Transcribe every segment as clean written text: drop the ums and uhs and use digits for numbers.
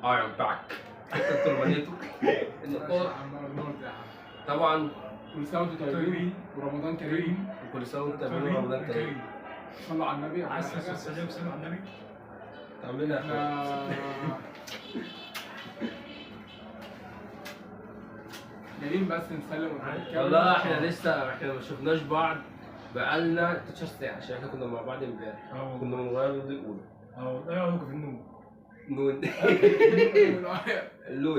اه ينفعك انت ترمانيته طبعا. كل سنه وانتم طيبين ورمضان كريم. وكل سنه وانت طيبين ورمضان كريم. صلوا على النبي. عليه الصلاه والسلام. سلام على النبي. تعملنا جايين بس نسلم ونتكلم. والله احنا لسه ما شفناش بعض بقالنا 13 ساعه عشان احنا كنا مع بعض امبارح. كنا من ورايا الرياض الاولى. ايه رايكم في النوم؟ نون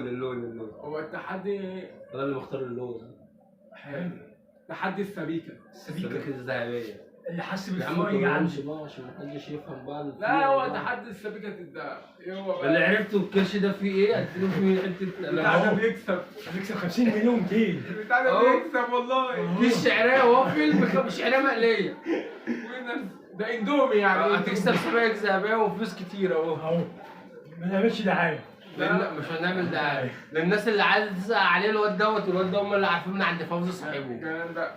اللون هو التحدي انا اللي مختار اللون. حلو. تحدي السبيكه الذهبيه اللي حاسس يا عم. بالفراغ ما عنده. تقولش بقى عشان محدش يفهم بقى. لا هو تحدي السبيكه الذهب. ايه هو بقى؟ اللي عرفته الكرش ده فيه ايه؟ هتديله فيه حته البتاع ده بيكسب. هنكسب 50 مليون جنيه. البتاع ده بيكسب والله. في الشعريه وافل شعريه مقليه. ده اندومي يعني. هتكسب سبائك ذهبيه وفلوس كتير اهو. ما نعملش دعايه. لا مش هنعمل دعايه للناس اللي عايزه تسال عليه الواد دوت. والواد ده هم اللي عارفين من عند فوزي صاحبه. الكلام ده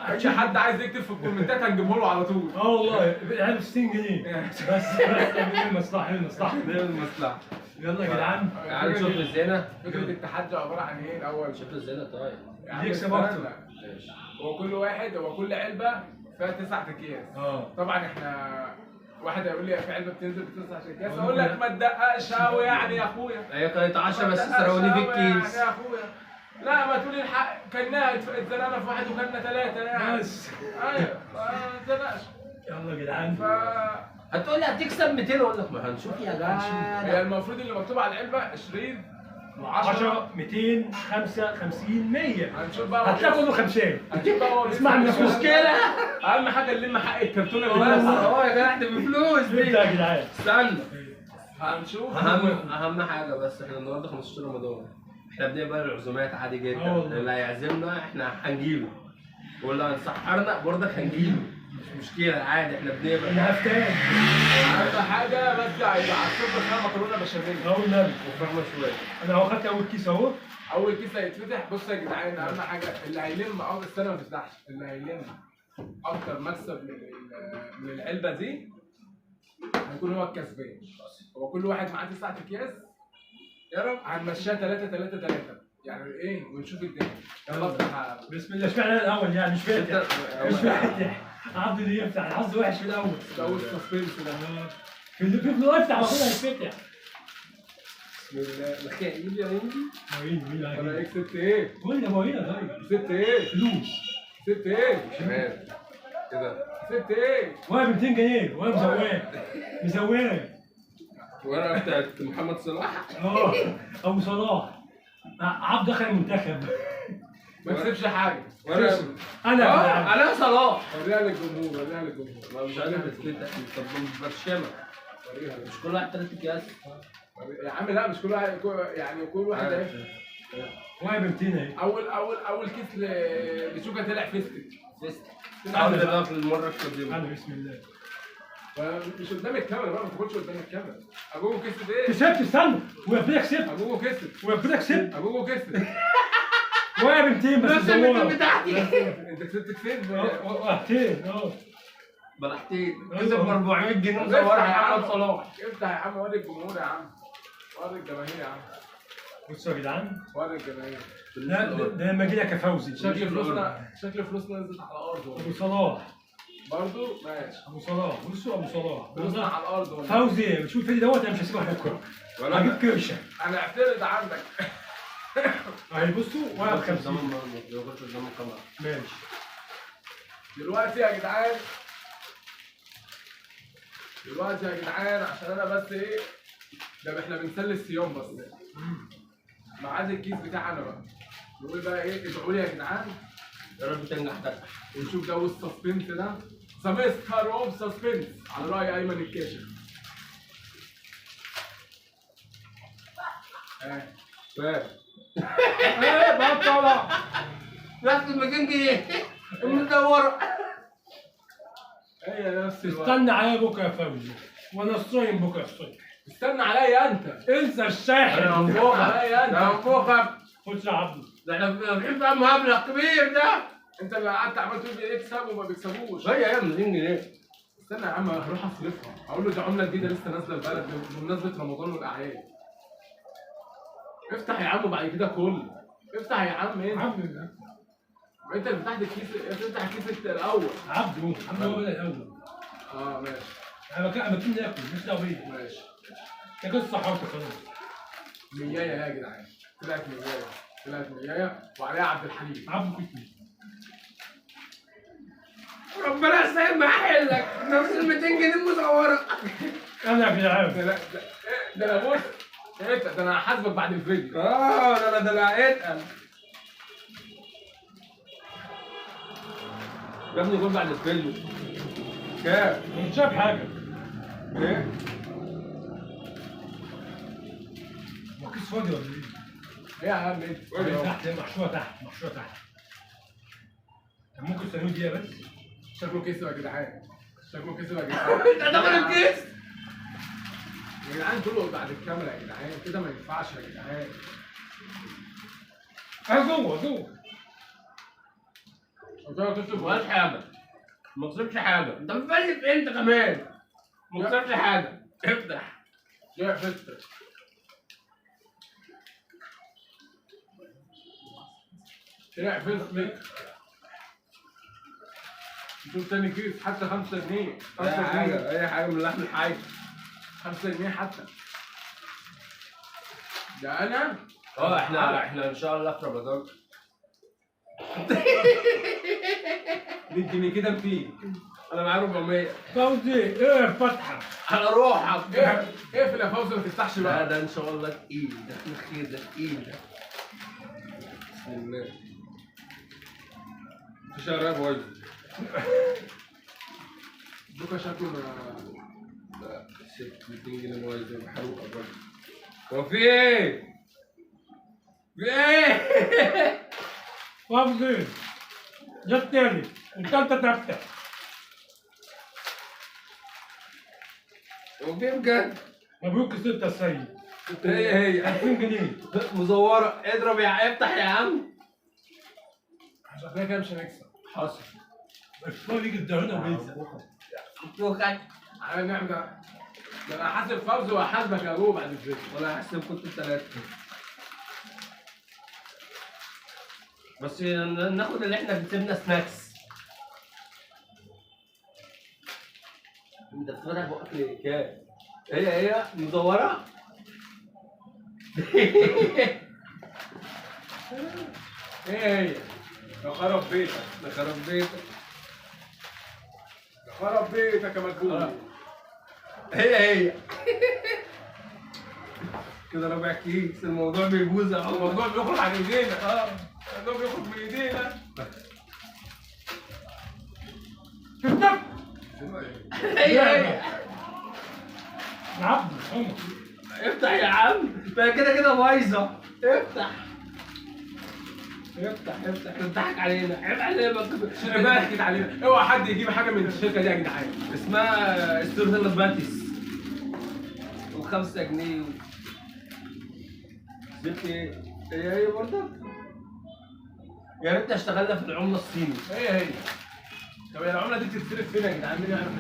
اي حد عايز يكتب في الكومنتات هنجيبه له على طول. والله يعني 60 جنيه بس المصلحه المصلحه. يلا يا جدعان تعالوا نشوف الزينه. فكره التحدي عباره عن ايه الاول؟ شوف الزينه طيب. يعني يكسب اكتر. ماشي. هو كل علبه فيها 9 اكياس. طبعا احنا واحد هيقول لي في علبه بتنزل ب9 اكياس اقول لك ما تدققش قوي يعني يا اخويا. هي كانت 10 بس سرقوني في الكيس. يعني يا اخويا لا ما تقولي الحق كنا اتزنقنا في واحد وكلنا 3 يعني. بس ايوه ما تزنقش. يلا يا جدعان. هتقول لي هتكسب 200 اقول لك ما هنشوف يا جدع. هي المفروض اللي مكتوب على العلبه 20 10 200 55 100. هنشوف بقى. هتلاقي كله 50. هنشوف بقى هو اسمع من مشكله. اهم حاجه نلم حق الكرتونه اللي بس بس. يا جدع ده بفلوس دي. يا جدعان استنى. هنشوف. اهم حاجه بس احنا النهارده 15 رمضان. احنا بنقبل العزومات عادي جدا. اللي هيعزمنا احنا هنجيله. واللي هنسحرنا برضك هنجيله. مش مشكله عادي احنا بنقبل. انا هفتان. اهم حاجه بس هيبقى على الصفر فيها مكرونه بشاميل. النبي. وفرحنا شويه. انا اهو خدت اول كيس اهو. اول كيس هيتفتح. بصوا يا جدعان اهم حاجه اللي هيلم السنه ما تفتحش. اللي هيلم اكتر مكسب من العلبه دي هيكون هو الكسبان. هو كل واحد معاه 9 اكياس. يا رب هنمشيها 3 يعني ايه ونشوف الدنيا. يلا افتح. بسم الله. اشمعنى انا الاول يعني مش فاتح. مش فاتح. عبد اللي يفتح. الحظ وحش في الاول. اول سسبنس ده. في اللي بيفضل يفتح المفروض هيتفتح. بسم الله. الخير يا هندي. مين انا كسبت ايه؟ قول لي مورينا طيب. كسبت ايه؟ فلوس. كسبت ايه؟ شمال كده. كسبت ايه؟ وانا ب 200 جنيه وانا مزواه. وانا بتاعت محمد صلاح. ابو صلاح. عبد دخل المنتخب. ما كسبش حاجه. انا صلاح. وريها للجمهور. ما مش عارف تفتح. طب مش برشامه. مش كل واحد 3 اكياس. يا عم لا مش كل واحد يعني كل واحد اهي. وانا ب 200 اهي. اول كيس لشوكا طلع فيستك. عامل بقى في المره القادمه. انا بسم الله. مش قدام الكاميرا بقى. ما تاكلش قدام الكاميرا. ابوكو كسب ايه؟ كسبت. استنى. ويا كسبت. ابوكو كسب. ابوكو كسب. وانا ب 200 بس. نفس ال 200 بتاعتي. انت كسبت كسب. واحتين بلحتين. كسب ب 400 جنيه مصورها محمد صلاح. افتح يا عم. وري الجمهور يا عم. وري الجماهير يا عم. بصوا يا جدعان. وري الجماهير. ده لما اجي لك يا فوزي. شكل فلوسنا نزلت على الارض. ابو صلاح. برضه ماشي. ابو صلاح. بصوا ابو صلاح. فلوسنا على الارض ولا فوزي بشوف الفيديو دوت. انا مش هسيبها بكره. هجيب كرشه. انا اعترض عندك. اهي بصوا وانا ب 50. ماشي. دلوقتي يا جدعان عشان انا بس ايه ده احنا بنسلي الصيام بس. ميعاد الكيس بتاعنا بقى. نقول بقى ايه ادعوا لي يا جدعان. يا رب تنجح ونشوف جو السسبنس ده. سمستر اوف سسبنس على راي ايمن الكاشف. بقى طبعا. نفس ال 200 جنيه المدوره. هي نفس الوقت. استنى عليا بكره يا فوزي. وانا صايم بكره الصبح. استنى عليا انت. انسى الشاحن. انا هنفوخك. عليا انت. انا هنفوخك. خد يا عبده. ده احنا بنحب بقى مبلغ كبير ده. انت اللي قعدت عمال تقول بيكسب وما بيكسبوش. هي 200 جنيه. استنى يا عم هروح اصرفها. اقول له دي عمله جديده لسه نازله البلد بمناسبه رمضان والاعياد. افتح يا عم وبعد كده كل. افتح يا عم انت. عبده انت اللي فتحت الكيس، افتح الكيس الاول. عبده هو بدأ الأول. ماشي. أنا بكون ناكل مش دعوة بيا. ماشي. ده قصة حركة خلاص. ميايه يا جدعان. طلعت ميايه وعليها عبد الحليم. عبده كتير. ربنا يسامح لك نفس ال 200 جنيه مزوره. أنا يا جدعان. ده انا بص. ده انا هحاسبك بعد الفيديو. ده انا اتقل يا ابني. خد بعد الفيلم كام؟ مش شايف حاجة. ايه؟ هو كيس فاضي ولا إيه؟ ايه يا عم انت؟ اللي تحت محشورة تحت. كان ممكن تسألوني دقيقة بس. شكله كسب يا جدعان. انت هتاخد الكيس؟ يا جدعان دول بعد الكاميرا يا جدعان، كده ما ينفعش يا جدعان. جوه. قلت لك كسب مفيهاش حاجه، ما تصرفش حاجه. انت مفلف انت كمان، ما تصرفش حاجه. افتح. يا فستر. طلع فستر. شوف تاني كيس حتى 5 جنيه. اي حاجه من اللحم الحي. 5 جنيه حتى. ده انا. احنا ان شاء الله في رمضان. 100 جنيه كده مفيد. انا معايا 400. فوزي ايه فتحة. على روحك. اقفل يا فوزي ما تفتحش لا بقى. ده ان شاء الله تقيل، ده في الخير، ده تقيل ده. بسم الله. في شهر بايظ. بكره شكله لا 200 جنيه بايظ محروقه برضه. هو في ايه؟ في ايه؟ فوزي ده التاني والتالتة تفتح. هو في بجد؟ مبروك الستة السيد. هي 2000 جنيه. مزوره. اضرب افتح يا عم. شكلها كده مش هنكسب. حصل. الفار يجي الدهونة وينسى. فوقك. على نعمة ده انا هحاسب فوزي وهحاسبك يا ابوه بعد الفيديو. وانا هحسب كنت الثلاثه. بس ناخد اللي احنا كسبنا سناكس. انت بتفتح بقك ليه؟ كام؟ هي مدوره. ايه هي؟ ده خرب بيتك. ده خرب بيتك. ده خرب بيتك يا مجهول. هي كده ربع كيس. الموضوع بيبوظ اهو. الموضوع بيخرج عن ايدينا. الموضوع بيخرج من ايدينا. هي عبده افتح يا عم. ما كده بايظه. افتح. بتضحك علينا. عيب علينا. الشركه دي ضحكت علينا. اوعى حد يجيب حاجه من الشركه دي يا جدعان. اسمها ستورة باتيس و5 جنيه. جبت ايه؟ هي برضه. يا ريت اشتغلنا في العمله الصيني. هي طب هي العمله دي بتتصرف فين يا جدعان؟ مين يعرف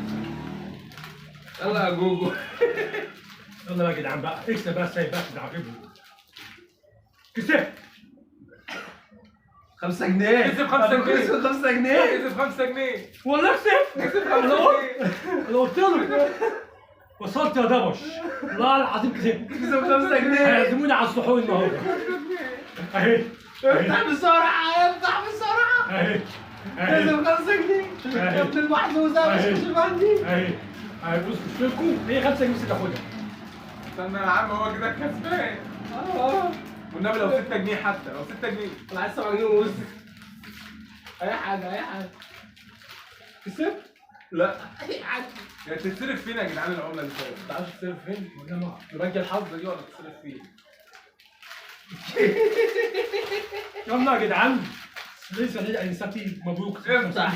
يلا يا جوجو. يلا بقى يا جدعان بقى اكسب بقى السيد بقى ده عاجبني. كسبت 5 جنيه. كسب 5 جنيه. كسب 5 جنيه. كسب 5 جنيه. والله كسبت. كسب 5 جنيه. انا قلت له وصلت يا دبش. والله العظيم كسبت. كسب 5 جنيه. هيعزموني على السحور النهارده. اهي افتح بسرعه. اهي كسب 5 جنيه. يا ابن المحظوظه مش كسب عندي. اهي بص مشكلتكم هي 5 جنيه بس تاخدها. استنى يا عم هو كده كسبان. والنبي لو 6 جنيه حتى لو 6 جنيه. انا عايز 7 جنيه ونص. اي حاجه. كسبت؟ لا. اي حاجه. يعني تتصرف فين يا جدعان العمله دي؟ ما تعرفش تتصرف فين؟ في بنك الحظ دي ولا تتصرف فين؟ يلا يا جدعان لسه نسيتي مبروك. افتح.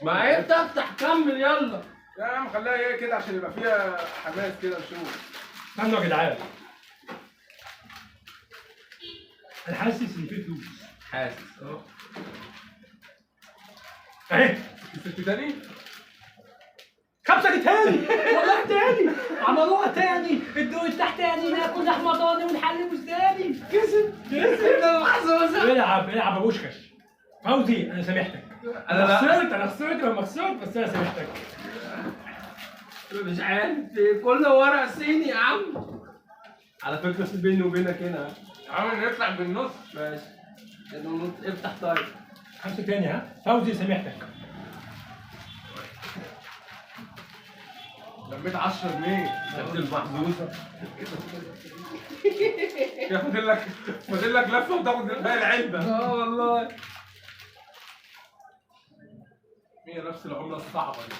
ما انت افتح كمل يلا. يا عم خليها ايه كده عشان يبقى فيها حماس كده نشوف. استنوا يا جدعان. انا حاسس ان في فلوس. حاسس اهي كسبت تاني؟ 5 جنيه تاني والله تاني. عملوها تاني. الدور التحتاني ناكل لحمه ضاني ونحلي وازاي. كسب ده محظوظه. العب العب يا بوشكش. فوزي انا سامحتك. أنا لا. انا خسرت لما خسرت بس انا سامحتك. مش عارف كله ورق صيني يا عم. على فكره في بيني وبينك هنا. عامل نطلع بالنص. ماشي. افتح طيب. 5 تاني ها. فوزي سامحتك. لميت 10 جنيه. شفت المحظوظه. يا فاضل لك لفه وتاخد باقي العلبه. والله. هي نفس العمله الصعبه دي.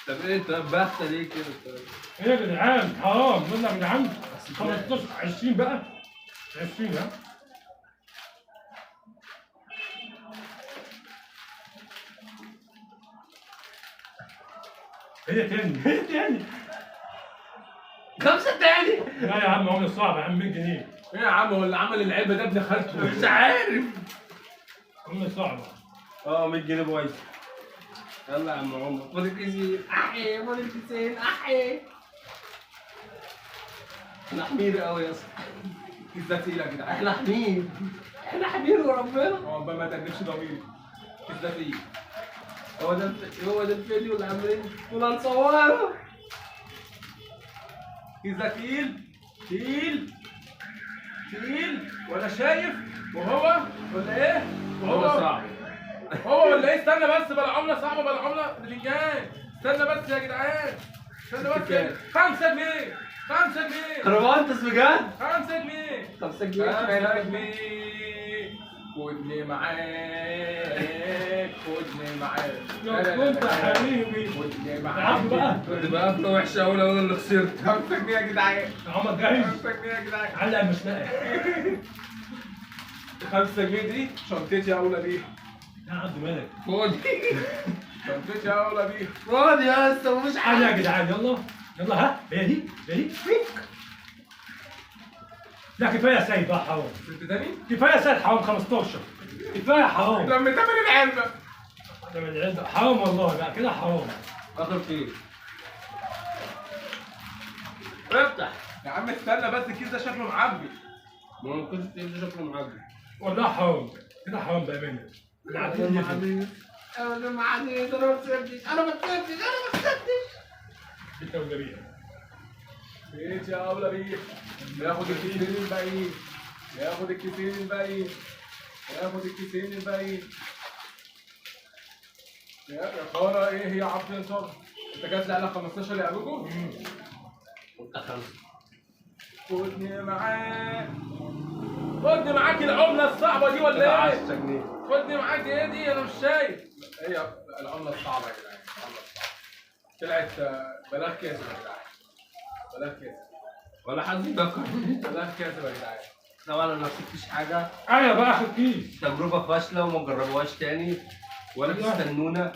طب ايه انت باخته ليه كده طيب؟ ايه يا جدعان حرام يلا يا جدعان. 15 20 بقى. 20 ها. هي تاني 5 تاني. لا يا عم عمله صعب يا عم 100 جنيه. ايه يا عم هو اللي عمل العلبه ده ابن خالته؟ مش عارف. عمله صعبه. 100 جنيه بايظ. يلا يا عم عمر خد الكيسين. احي خد الكيسين احي. احنا حمير قوي يا اسطى. الكيس ده تقيل يا جدعان. احنا حمير. احنا حمير وربنا. هو ما تأنبش ضميري. الكيس ده تقيل. هو ده الفيديو اللي عاملين كنا نصوره. الكيس ده تقيل ولا شايف وهو ولا ايه؟ هو صعب. هو ولا ايه؟ استنى بس بلا عمله صعبه بلا عمله بتنجان. استنى بس يا جدعان. استنى بس كام؟ 5 جنيه 5 جنيه كرفانتس بجد؟ 5 جنيه 5 جنيه 5 جنيه خدني معاك خدني معاك. لو كنت حبيبي خدني العب معاك. بقى. كنت بقى قفله وحشه قوي لو انا اللي خسرت. 5 جنيه يا جدعان. عمر جاهز. 5 جنيه يا جدعان. علق المشنقه. 5 جنيه دي شنطتي اولى بيها. لا عبد مالك. خد. شنطتي اولى بيها. خد يا اسطى ومش تعالى يا عارف. جدعان يلا ها هي دي. لا كفايه سيد بقى حرام. انت تاني؟ كفايه سيد حرام 15. كفايه حرام. لما تعمل العلبه. ده من العلبة. حرام والله بقى كده حرام. اخر فين؟ افتح. يا عم استنى بس الكيس ده شكله معبي. ما هو كنت تقول شكله معجب. والله حرام كده حرام بامانه. العديد يفرق. انا ما عادي انا ما كسبتش انا ما كسبتش. انت وجميع. بيت يا اولى بيه. ياخد الكيسين الباقيين. ياخد الكيسين الباقيين. يا خارة ايه هي عبد الانصار؟ انت جات لي على 15 يا ابوكو؟ انت 5. خدني معاك العملة الصعبة دي ولا ايه؟ 10 جنيه. خدني معاك ايه دي انا مش شايف. هي العملة الصعبة يا جدعان. العملة الصعبة. طلعت بلاغ كاسب يا جدعان. ولا حد يفكر. بلاغ كاسب يا جدعان. طبعا انا ما كسبتش حاجه. انا بقى اخد كيس. تجربه فاشله وما تجربوهاش تاني ولا تستنونا.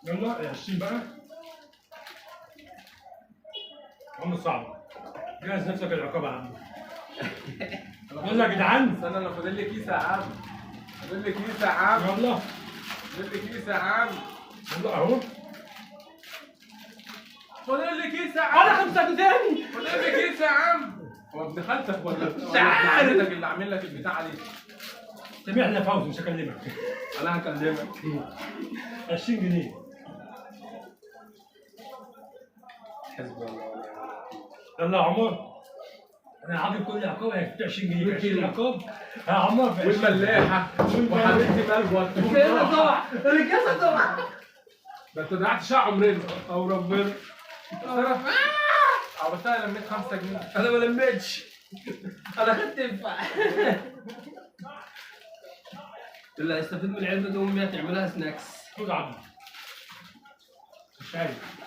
يلا 20 بقى. عمر صعبة. جهز نفسك العقاب يا عم. يلا يا جدعان. استنى انا فاضل لي كيس يا عم. يلا يلا اهو. فاضل لي كيس يا انا عم. 5 تاني. فاضل لي كيس يا عم. هو ابن خالتك ولا مش عارف. والدك اللي عامل لك البتاعه دي؟ سامحني يا فوزي مش هكلمك. انا هكلمك. 20 جنيه. حسبي الله ونعم يلا يا عمر. انا عاجب كل عقاب هيفتح 20 جنيه. 20 جنيه. عقاب. يا عمر في 20. والملاحه وحبيبتي ملوى. الكاسه طبعا. الكاسه طبعا. ده انت ضيعت شقه عمرنا. او ربنا. بس انا لميت 5 جنيه. انا ما لميتش. انا خدت ينفع. اللي هيستفيد من العلبه دي امي هتعملها سناكس. خد عبد. مش عارف.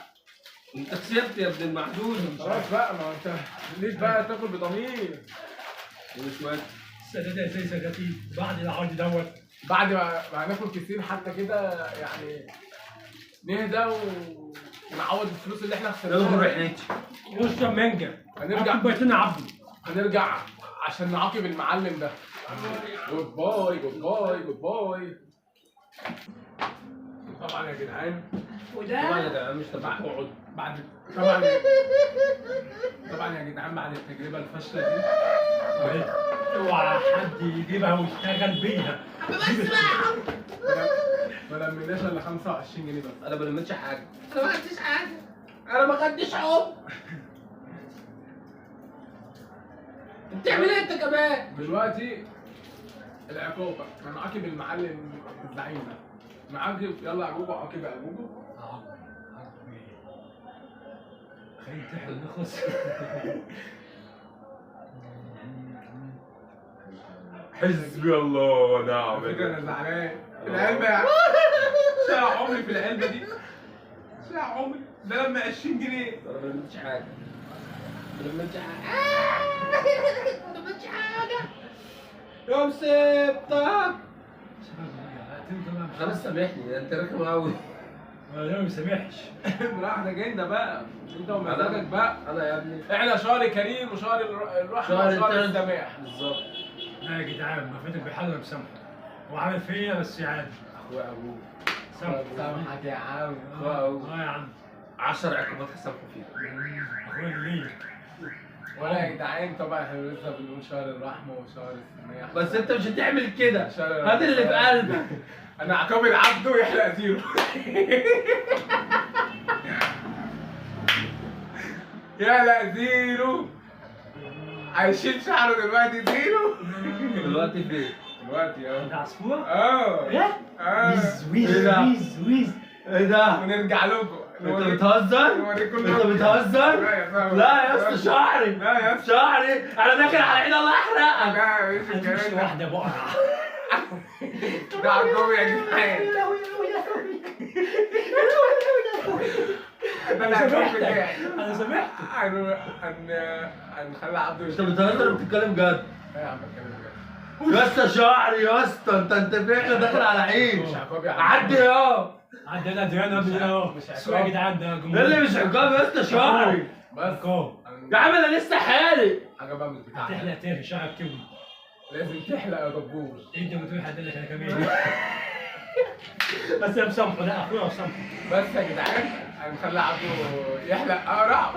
انت كسبت يا ابن المحدود. خلاص بقى ما انت ليش بقى تاكل بضمير. ومش وقت. السدادة زي سداتي بعد العرض دوت. بعد ما هناكل كيسين حتى كده يعني نهدى ونعوض الفلوس اللي احنا يلا خسرناها. نروح نيتش. واشرب مانجا. هنرجع. كوبايتين يا عبده. هنرجع عشان نعاقب المعلم ده. جود باي. طبعا يا جدعان طبعا يا جدعان مش تبع اقعد. بعد طبعا يا جدعان بعد التجربه الفاشله دي اوعى حد يجيبها ويشتغل بيها. ما لميناش الا 25 جنيه بس. انا ما لميتش حاجه. انا ما خدتش حب. انت بتعمل ايه انت كمان؟ دلوقتي العقوبه انا عاقب المعلم الزعيم ده. معاقب يلا عقوبه عاقب عقوبه. خلينا تحل نخلص. حسبي الله ونعم على فكره انا زعلان. العلبه يا عم شارع عمري في العلبه دي. شارع عمري ده لما 20 جنيه. انا ما لميتش حاجه. ما لميتش حاجه. يوم سبتك. خلاص سامحني انت رخم قوي. انا ما مسامحش. براحتك انت بقى. انت ومزاجك بقى. انا يا ابني احنا شهر كريم وشهر الرحمه وشهر السماح. بالظبط. لا يا جدعان ما فاتك بحل مسامحه. هو عامل فيا بس عادي. اخويا ابوك. سامحك يا عم. يا عم 10 عقوبات هسامحه فيها. اخويا اللي ولا يا جدعان طبعا احنا لسه بنقول شهر الرحمه وشهر السماح. بس انت مش هتعمل كده. هات اللي في قلبك. انا عقاب العبد يحلق زيرو. يحلق زيرو. هيشيل شعره دلوقتي زيرو. دلوقتي فين؟ دلوقتي اهو. ده عصفوره؟ ايه؟ ويز ايه ده؟ ونرجع لكم. انت بتهزر؟ انت بتهزر؟ لا يا اسطى شعري. لا يا اسطى شعري انا داخل على عيد الله يحرقك. لا مش مش الكلام ده. واحده بقرة. ده عقاب يا جدعان. ده العقاب بتاعي. انا سامحت. هنخلي عبده انت بتهزر ولا بتتكلم جد؟ ايه يا عم بتكلم بجد. يا اسطى شعري يا اسطى انت فعلا داخل على عيد. مش عقاب يا عم. عدي يا عندنا ديانا ابني اهو. مش عقاب. سوا يا جدعان ده جمهور. ده اللي مش عقاب يا اسطى شعري. بس عقاب. يا عم انا لسه حالق. حاجه بقى مش بتاعتي. تحلق تاني شعرك كبر. لازم تحلق يا دبور. انت بتقول حد لك انا كمان. بس انا مسامحه. لا اخويا مسامحه. بس يا جدعان هنخلي عبده يحلق اقرع.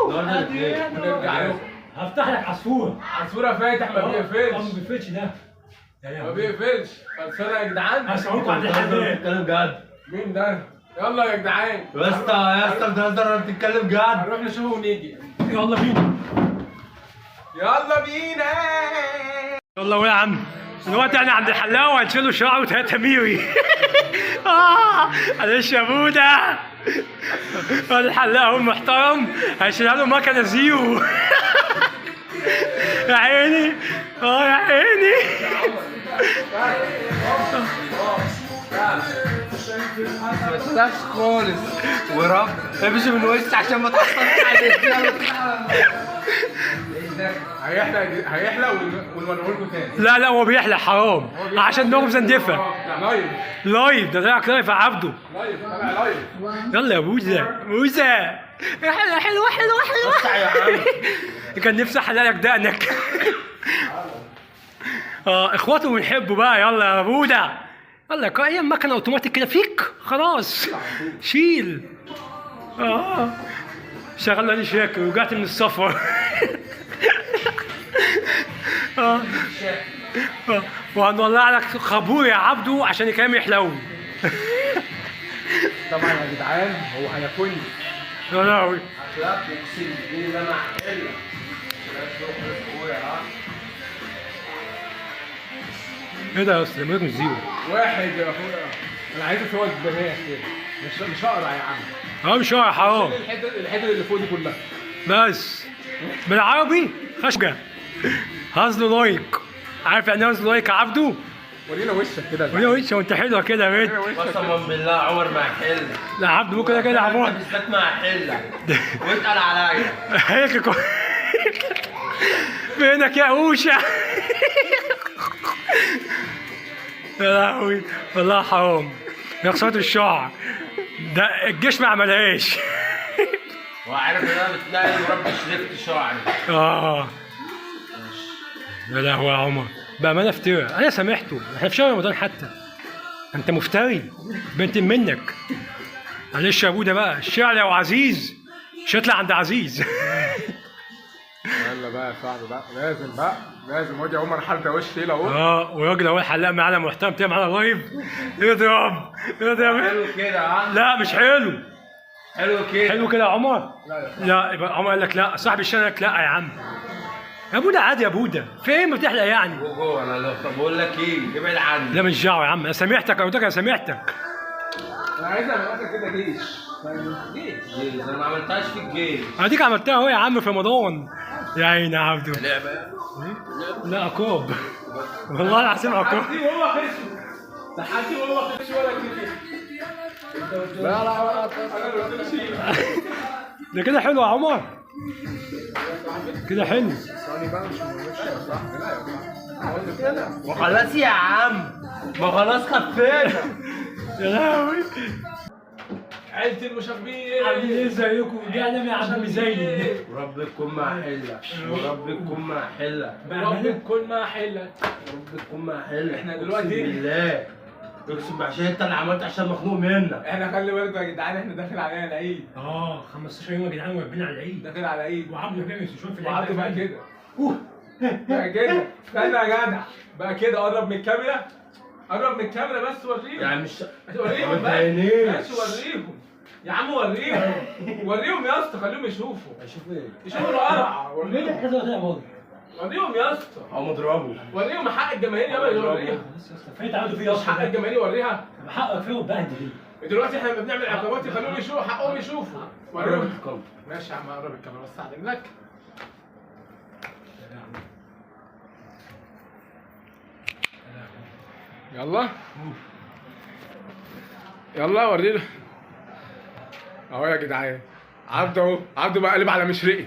ونرجع له. هفتح لك عصفور. عصفوره فاتح ما ما بيقفلش. بيقفلش ده. ما بيقفلش. خلصانه يا جدعان. هسمعوكوا عند الحلال. بتتكلم جد. مين ده؟ يلا يا جدعان. يا اسطى بتهزر ولا بتتكلم جد؟ هنروح نشوفه ونيجي. يلا بينا. يلا بينا. يلا يا عم دلوقتي انا عند الحلاق وهنشيله شعره 3 ميري. معلش يا بودا. الحلاق هو المحترم هيشيلها له مكنه زيرو. يا عيني يا عيني. ما تخافش خالص ورب امشي من وشي عشان ما تحصلش عليك. هيحلق ونوريه لكم تاني. لا هو بيحلق حرام عشان دماغه مزندفه. لايف. لايف ده طلع لايف يا عبده. لايف طالع لايف. يلا يا بوزة حلوة وسع يا عم. كان نفسي احلق لك دقنك. اخواته بنحبه بقى. يلا يا بودا يلا اي مكنه اوتوماتيك كده فيك خلاص شيل. شغلنا لي شاكر ورجعت من السفر. وهنولع لك خابور يا عبده عشان يكمل يحلو. طبعا يا جدعان هو هياكلني. يا لهوي. لا بيكسب دي ده مع حلة. ايه ده يا اسطى؟ ده مش زيرو. واحد يا اخويا. انا عايز اسوي الدماغ كده. مش هقرا يا عم. مش هو حرام. الحته اللي فوق دي كلها. بس بالعربي خشجة. هازلو لايك. عارف يعني ايه هازلو لايك يا عبده؟ ورينا وشك كده. ورينا وشك وانت حلوه كده يا بنت. قسما بالله عمر مع حلة. لا عبده ممكن كده عبود. بالذات مع حلة. واتقل عليا. هيك فينك يا اوشا؟ يا لهوي والله حرام. يا خسارة الشعر. ده الجيش ما عملهاش. وعارف ان انا بتلاقي مربي شريفت شعري. يا لهوي يا عمر بأمانة افترى. انا سامحته احنا في شهر رمضان حتى. انت مفتري بنت منك. معلش يا بوده بقى، الشعر يا ابو عزيز مش هيطلع عند عزيز. يلا بقى يا صاحبي بقى، لازم بقى لازم. ودي عمر حالته وش تقيل اهو. وراجل اهو الحلاق معانا محترم تعمل معانا لايف. اضرب اضرب. حلو كده ها؟ لا مش حلو. حلو كده. حلو كده يا عمر؟ لا يبقى عمر قال لك لا، صاحب الشارع قال لك لا يا عم. يا بوده عادي يا بوده، في ايه ما تحلق يعني؟ جوه انا لو طب بقول لك ايه، ابعد عني. لا مش دعوه يا عم، انا سامحتك، انا قلت لك انا سامحتك. انا عايز اعمل كده جيش. جيش انا ما عملتهاش في الجيش. اديك عملتها اهو يا عم في رمضان. يا عيني يا عبده. لعبه. لا عقاب. والله العظيم عقاب. حد هو خش. ده حد هو خش ولا كده. لا انا قلت له شيء. ده كده حلو يا عمر. كده حلو. ثاني بقى مش يا صاحبي. لا يا صاحبي. ما خلاص يا عم، ما خلاص خفينا. يا لهوي. عيلة المشاغبين. عاملين ايه ازيكم؟ رجعنا يا عم زيني. ورب تكون مع حلة، ورب تكون مع حلة، رب تكون مع حلة. ورب تكون مع حلة. احنا دلوقتي اقسم بالله، اقسم بالله عشان انت اللي عملت، عشان مخنوق منك. احنا خلي بالكم يا جدعان، احنا داخل علينا العيد. 15 يوم يا جدعان وربنا على العيد. داخل على العيد. وعبده بيعمل سشوار في العيد. وعبده بقى كده. بقى كده. استنى يا جدع. بقى كده قرب من الكاميرا. قرب من الكاميرا بس وريهم. يعني مش وريهم ما بقى. تبينيش. ماشي وريهم. يا عم وريهم. وريهم يا اسطى، خليهم يشوفوا. اشوف ايه؟ يشوفوا القرعه. وريهم. وريهم يا اسطى. او اضربه. وريهم حق الجماهير يا باشا. وريهم. فين تعالوا فيه مش حق الجماهير وريها. حقك فيه وبهدل. دلوقتي احنا لما بنعمل عقابات يخلوهم يشوفوا، حقهم يشوفوا. قرب وريهم. الكاميرا. ماشي يا عم، قرب الكاميرا بس اعلم لك. يلا يلا وري له اهو يا جدعان. عبده اهو، عبده بقى قلب على مشرقي.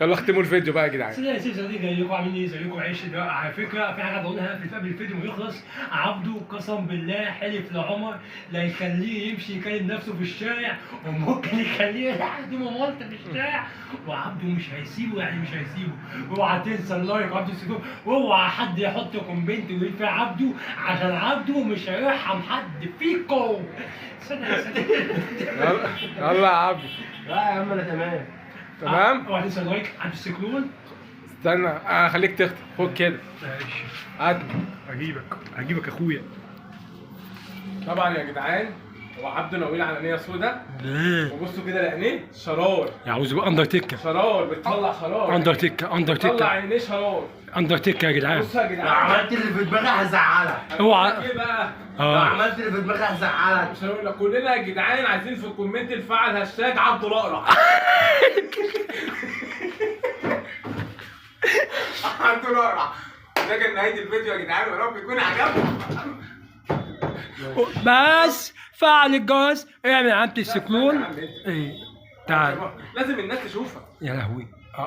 يلا اختموا الفيديو بقى يا جدعان. سيدي يا سيدي صديقي، جاي لكم عاملين ايه؟ زيكم عيش ده. على فكره في حاجه بقولها قبل الفيديو ما يخلص. عبده قسم بالله حلف لعمر لا يخليه يمشي يكلم نفسه في الشارع، وممكن يخليه يحدي مامولته في الشارع، وعبده مش هيسيبه، يعني مش هيسيبه. اوعى تنسى اللايك وعبده السكوب، واوعى حد يحط كومنت ويقول فيها عبده، عشان عبده مش هيرحم حد فيكم. يلا يا عبده. لا يا عم انا تمام. تمام. اوعى تنسى اللايك عبد السكلون. استنى خليك تختم. خد كده. ماشي. هات. هجيبك اخويا. طبعا يا جدعان هو عبده ناويين على نيه سودا. وبصوا كده لعينيه شرار. يعوز بقى اندرتيكر. شرار بتطلع شرار. اندرتيكر بتطلع عينيه شرار. اندرتيكر يا جدعان. بصوا يا لو جدعان. عملت اللي في دماغي هزعلك. اوعى. ايه بقى؟ لو عملت اللي في دماغي هزعلك. مش هنقول لك كلنا يا جدعان عايزين في الكومنت نفعل هاشتاج عبده الاقرع. عبده الاقرع. ده كان نهايه الفيديو يا جدعان، ويا رب يكون عجبكم. بس فعل الجرس، اعمل علامة السكلون. ايه تعال. لازم الناس تشوفك. يا لهوي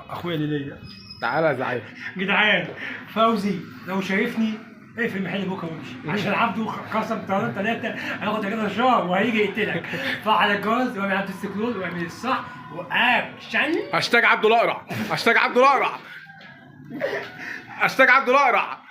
اخويا ليليا. تعالى يا زعيم. جدعان فوزي لو شايفني اقفل المحل بكره وامشي، عشان عبده قسم 3 هياخد كده شهر وهيجي يقتلك. فعل الجرس واعمل علامة السكلون واعمل الصح واكشن. هاشتاج عبده الاقرع. هاشتاج عبده الاقرع. هاشتاج عبده الاقرع.